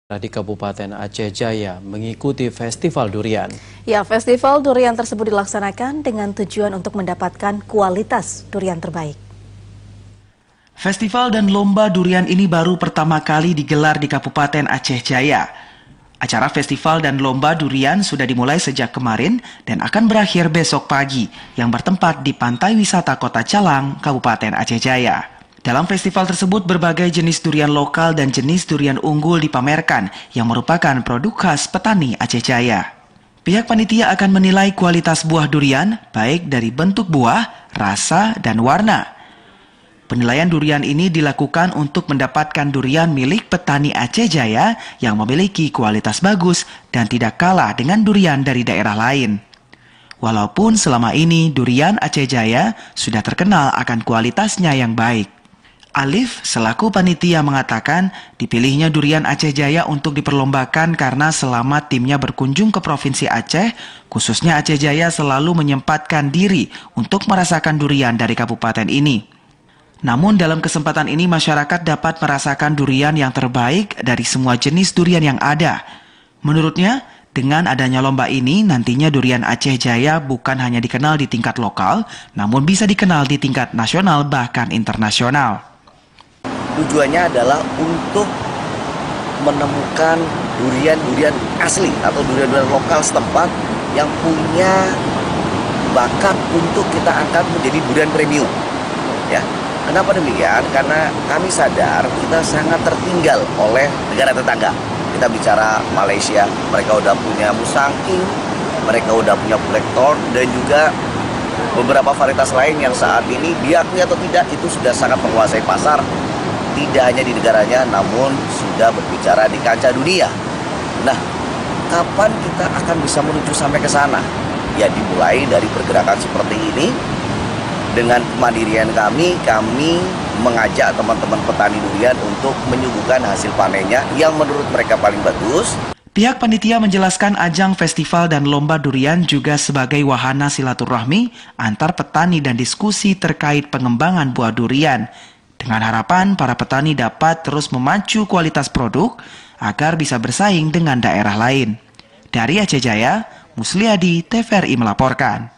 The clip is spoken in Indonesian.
Di Kabupaten Aceh Jaya mengikuti festival durian. Ya, festival durian tersebut dilaksanakan dengan tujuan untuk mendapatkan kualitas durian terbaik. Festival dan lomba durian ini baru pertama kali digelar di Kabupaten Aceh Jaya. Acara festival dan lomba durian sudah dimulai sejak kemarin dan akan berakhir besok pagi yang bertempat di Pantai Wisata Kota Calang, Kabupaten Aceh Jaya. Dalam festival tersebut, berbagai jenis durian lokal dan jenis durian unggul dipamerkan yang merupakan produk khas petani Aceh Jaya. Pihak panitia akan menilai kualitas buah durian, baik dari bentuk buah, rasa, dan warna. Penilaian durian ini dilakukan untuk mendapatkan durian milik petani Aceh Jaya yang memiliki kualitas bagus dan tidak kalah dengan durian dari daerah lain. Walaupun selama ini durian Aceh Jaya sudah terkenal akan kualitasnya yang baik. Alif selaku panitia mengatakan dipilihnya durian Aceh Jaya untuk diperlombakan karena selama timnya berkunjung ke Provinsi Aceh, khususnya Aceh Jaya selalu menyempatkan diri untuk merasakan durian dari kabupaten ini. Namun dalam kesempatan ini masyarakat dapat merasakan durian yang terbaik dari semua jenis durian yang ada. Menurutnya, dengan adanya lomba ini nantinya durian Aceh Jaya bukan hanya dikenal di tingkat lokal, namun bisa dikenal di tingkat nasional bahkan internasional. Tujuannya adalah untuk menemukan durian-durian asli atau durian-durian lokal setempat yang punya bakat untuk kita angkat menjadi durian premium. Ya, kenapa demikian? Karena kami sadar kita sangat tertinggal oleh negara tetangga. Kita bicara Malaysia, mereka udah punya musangking, mereka udah punya black thorn, dan juga beberapa varietas lain yang saat ini diakui atau tidak itu sudah sangat menguasai pasar. Tidak hanya di negaranya, namun sudah berbicara di kancah dunia. Nah, kapan kita akan bisa menuju sampai ke sana? Ya, dimulai dari pergerakan seperti ini. Dengan kemandirian kami mengajak teman-teman petani durian untuk menyuguhkan hasil panennya yang menurut mereka paling bagus. Pihak panitia menjelaskan ajang festival dan lomba durian juga sebagai wahana silaturahmi antar petani dan diskusi terkait pengembangan buah durian. Dengan harapan para petani dapat terus memacu kualitas produk agar bisa bersaing dengan daerah lain. Dari Aceh Jaya, Musliadi, TVRI melaporkan.